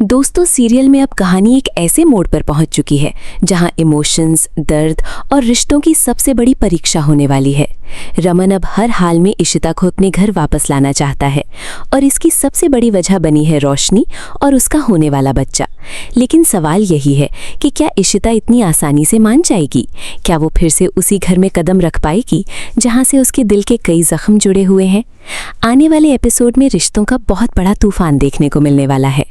दोस्तों, सीरियल में अब कहानी एक ऐसे मोड़ पर पहुंच चुकी है जहां इमोशंस, दर्द और रिश्तों की सबसे बड़ी परीक्षा होने वाली है। रमन अब हर हाल में इशिता को अपने घर वापस लाना चाहता है और इसकी सबसे बड़ी वजह बनी है रोशनी और उसका होने वाला बच्चा। लेकिन सवाल यही है कि क्या इशिता इतनी आसानी से मान जाएगी? क्या वो फिर से उसी घर में कदम रख पाएगी जहां से उसके दिल के कई जख्म जुड़े हुए हैं? आने वाले एपिसोड में रिश्तों का बहुत बड़ा तूफान देखने को मिलने वाला है।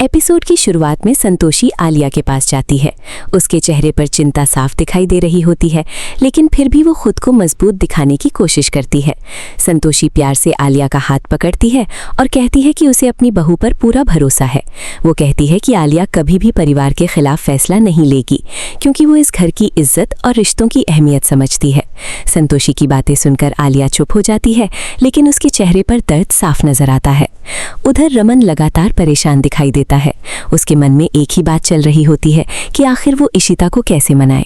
एपिसोड की शुरुआत में संतोषी आलिया के पास जाती है। उसके चेहरे पर चिंता साफ दिखाई दे रही होती है, लेकिन फिर भी वो खुद को मजबूत दिखाने की कोशिश करती है। संतोषी प्यार से आलिया का हाथ पकड़ती है और कहती है कि उसे अपनी बहू पर पूरा भरोसा है। वो कहती है कि आलिया कभी भी परिवार के खिलाफ फैसला नहीं लेगी, क्योंकि वो इस घर की इज्जत और रिश्तों की अहमियत समझती है। संतोषी की बातें सुनकर आलिया चुप हो जाती है, लेकिन उसके चेहरे पर दर्द साफ नजर आता है। उधर रमन लगातार परेशान दिखाई देता है। उसके मन में एक ही बात चल रही होती है कि आखिर वो इशिता को कैसे मनाए।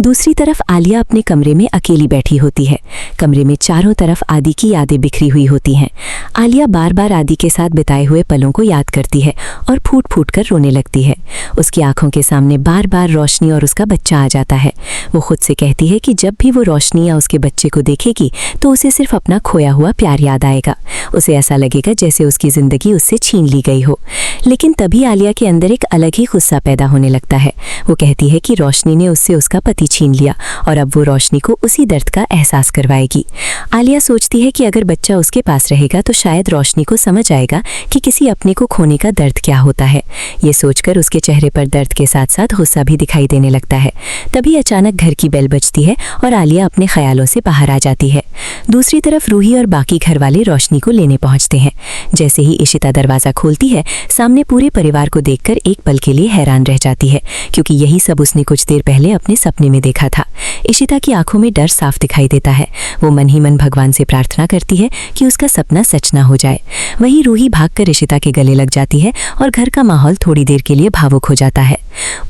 दूसरी तरफ आलिया अपने कमरे में अकेली बैठी होती है। कमरे में चारों तरफ आदि की यादें बिखरी हुई होती हैं। आलिया बार बार आदि के साथ बिताए हुए पलों को याद करती है और फूट फूट कर रोने लगती है। उसकी आंखों के सामने बार बार रोशनी और उसका बच्चा आ जाता है। वो खुद से कहती है कि जब भी वो रोशनी या उसके बच्चे को देखेगी तो उसे सिर्फ अपना खोया हुआ प्यार याद आएगा। उसे ऐसा लगेगा जैसे उसकी जिंदगी उससे छीन ली गई हो। लेकिन तभी आलिया के अंदर एक अलग ही गुस्सा पैदा होने लगता है। वो कहती है कि रोशनी ने उससे उसका पति छीन लिया और अब वो रोशनी को उसी दर्द का एहसास करवाएगी। आलिया सोचती है कि अगर बच्चा उसके पास रहेगा तो शायद रोशनी को समझ आएगा कि किसी अपने को खोने का दर्द क्या होता है। ये सोचकर उसके चेहरे पर दर्द के साथ साथ गुस्सा भी दिखाई देने लगता है। तभी अचानक घर की बेल बजती है और आलिया अपने ख्यालों से बाहर आ जाती है। दूसरी तरफ रूही और बाकी घर वाले रोशनी को लेने पहुंचते हैं। जैसे ही इशिता दरवाजा खोलती है, सामने पूरे परिवार को देखकर एक पल के लिए हैरान रह जाती है, क्योंकि यही सब उसने कुछ देर पहले अपने सपने में देखा था। इशिता की आंखों में डर साफ दिखाई देता है। वो मन ही मन भगवान से प्रार्थना करती है कि उसका सपना सच ना हो जाए। वहीं रूही भागकर इशिता के गले लग जाती है और घर का माहौल थोड़ी देर के लिए भावुक हो जाता है।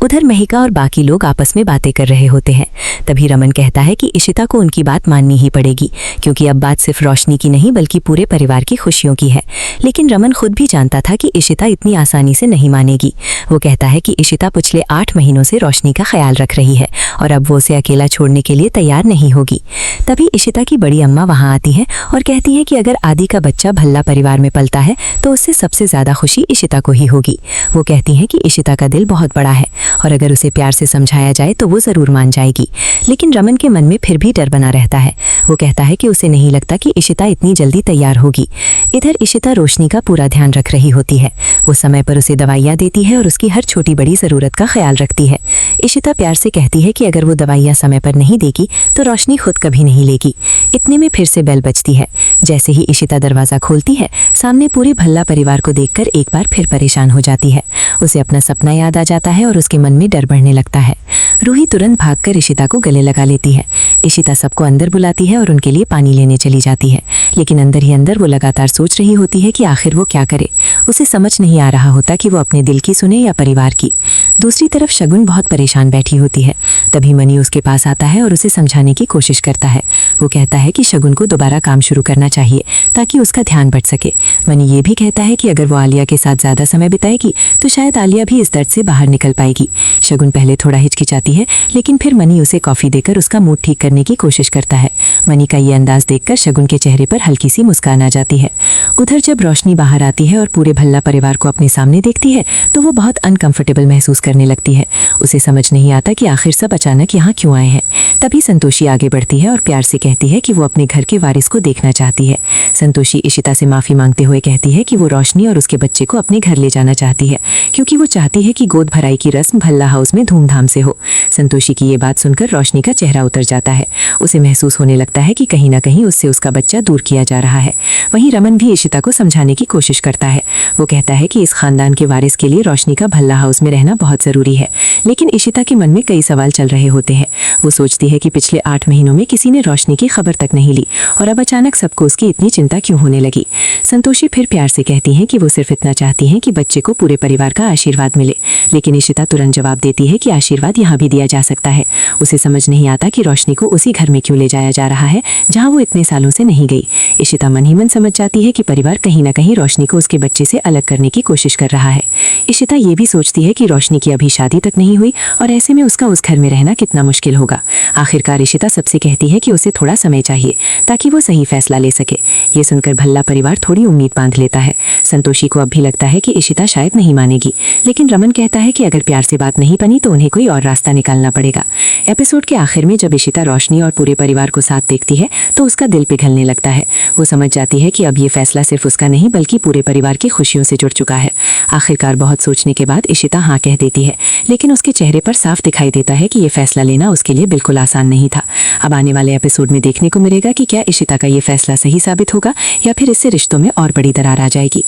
उधर महिका और बाकी लोग आपस में बातें कर रहे होते हैं। तभी रमन कहता है कि इशिता को उनकी बात माननी ही पड़ेगी, क्योंकि अब बात सिर्फ रोशनी की नहीं बल्कि पूरे परिवार की खुशियों की है। लेकिन रमन खुद भी जानता था कि इशिता इतनी आसानी से नहीं मानेगी। वो कहता है कि इशिता पिछले 8 महीनों से रोशनी का ख्याल रख रही है और अब वो उसे अकेला छोड़ने के लिए तैयार नहीं होगी। तभी इशिता की बड़ी अम्मा वहां आती है और कहती है कि अगर आदि का बच्चा भल्ला परिवार में पलता है तो उससे सबसे ज्यादा खुशी इशिता को ही होगी। वो कहती हैं कि इशिता का दिल बहुत बड़ा है और अगर उसे प्यार से समझाया जाए तो वो जरूर मान जाएगी। लेकिन रमन के मन में फिर भी डर बना रहता है। वो कहता है कि उसे नहीं लगता कि इशिता इतनी जल्दी तैयार होगी। इधर इशिता रोशनी का पूरा ध्यान रख रही होती है। वो समय पर उसे दवाइयाँ देती है और उसकी हर छोटी बड़ी ज़रूरत का ख्याल रखती है। इशिता प्यार से कहती है कि अगर वो दवाइयाँ समय पर नहीं देगी तो रोशनी खुद कभी नहीं लेगी। इतने में फिर से बेल बजती है। जैसे ही इशिता दरवाज़ा खोलती है, सामने पूरे भल्ला परिवार को देखकर एक बार फिर परेशान हो जाती है। उसे अपना सपना याद आ जाता है और उसके मन में डर बढ़ने लगता है। रूही तुरंत भागकर इशिता को गले लगा लेती है। इशिता सबको अंदर बुलाती है और उनके लिए पानी लेने चली जाती है। लेकिन अंदर ही अंदर वो लगातार सोच रही होती है कि आखिर वो क्या करे। उसे समझ नहीं आ रहा होता कि वो अपने दिल की सुने या परिवार की। दूसरी तरफ शगुन बहुत परेशान बैठी होती है। तभी मनी उसके पास आता है और उसे समझाने की कोशिश करता है। वो कहता है कि शगुन को दोबारा काम शुरू करना चाहिए ताकि उसका ध्यान बढ़ सके। मनी ये भी कहता है कि अगर वो आलिया के साथ ज़्यादा समय बिताएगी तो शायद आलिया भी इस दर्द से बाहर निकल पाएगी। शगुन पहले थोड़ा हिचकिचाती है, लेकिन फिर मनी उसे कॉफ़ी देकर उसका मूड ठीक करने की कोशिश करता है। मनी का ये अंदाज देखकर शगुन के चेहरे पर हल्की सी मुस्कान आ जाती है। उधर जब रोशनी बाहर आती है और पूरे भल्ला परिवार को अपने सामने देखती है तो वो बहुत अनकंफर्टेबल महसूस करने लगती है। उसे समझ नहीं आता कि आखिर सब अचानक यहाँ क्यों आए हैं। तभी संतोषी आगे बढ़ती है और प्यार से कहती है कि वो अपने घर के वारिस को देखना चाहती है। संतोषी इशिता से माफ़ी मांगते हुए कहती है कि वो रोशनी और उसके बच्चे को अपने घर ले जाना चाहती है, क्योंकि वो चाहती है कि गोद भराई की रस्म भल्ला हाउस में धूमधाम से हो। संतोषी की ये बात सुनकर रोशनी का चेहरा उतर जाता है। उसे महसूस होने लगता है कि कहीं ना कहीं उससे उसका बच्चा दूर किया जा रहा है। वहीं रमन भी इशिता को समझाने की कोशिश करता है। वो कहता है कि इस खानदान के वारिस के लिए रोशनी का भल्ला हाउस में रहना बहुत ज़रूरी है। लेकिन इशिता के मन में कई सवाल चल रहे होते हैं। वो सोचती है कि पिछले 8 महीनों में किसी ने रोशनी की खबर तक नहीं ली और अब अचानक सबको उसकी इतनी चिंता क्यों होने लगी। संतोषी फिर प्यार से कहती हैं कि वो सिर्फ इतना चाहती हैं कि बच्चे को पूरे परिवार का आशीर्वाद मिले। लेकिन इशिता तुरंत जवाब देती है कि आशीर्वाद यहाँ भी दिया जा सकता है। उसे समझ नहीं आता कि रोशनी को उसी घर में क्यों ले जाया जा रहा है जहाँ वो इतने सालों से नहीं गई। इशिता मन ही मन समझ जाती है कि परिवार कहीं ना कहीं रोशनी को उसके बच्चे से अलग करने की कोशिश कर रहा है। इशिता ये भी सोचती है कि रोशनी की अभी शादी तक नहीं हुई और ऐसे में उसका उस घर में रहना कितना मुश्किल होगा। आखिरकार इशिता सबसे कहती है कि उसे थोड़ा समय चाहिए ताकि वो सही फैसला ले सके। ये सुनकर भल्ला परिवार थोड़ी उम्मीद बांध लेता है। संतोषी को अब भी लगता है कि इशिता शायद नहीं मानेगी, लेकिन रमन कहता है कि अगर प्यार से बात नहीं बनी तो उन्हें कोई और रास्ता निकालना पड़ेगा। एपिसोड के आखिर में जब इशिता रोशनी और पूरे परिवार को साथ देखती है तो उसका दिल पिघलने लगता है। वो समझ जाती है कि अब ये फैसला सिर्फ उसका नहीं बल्कि पूरे परिवार की खुशियों से जुड़ चुका है। आखिरकार बहुत सोचने के बाद इशिता हाँ कह देती है, लेकिन उसके चेहरे पर साफ दिखाई देता है कि ये फैसला लेना उसके लिए बिल्कुल आसान नहीं था। अब आने वाले एपिसोड में देखने को मिलेगा कि क्या इशिता का ये फैसला सही साबित होगा या फिर इससे रिश्तों में और बड़ी दरार आ जाएगी।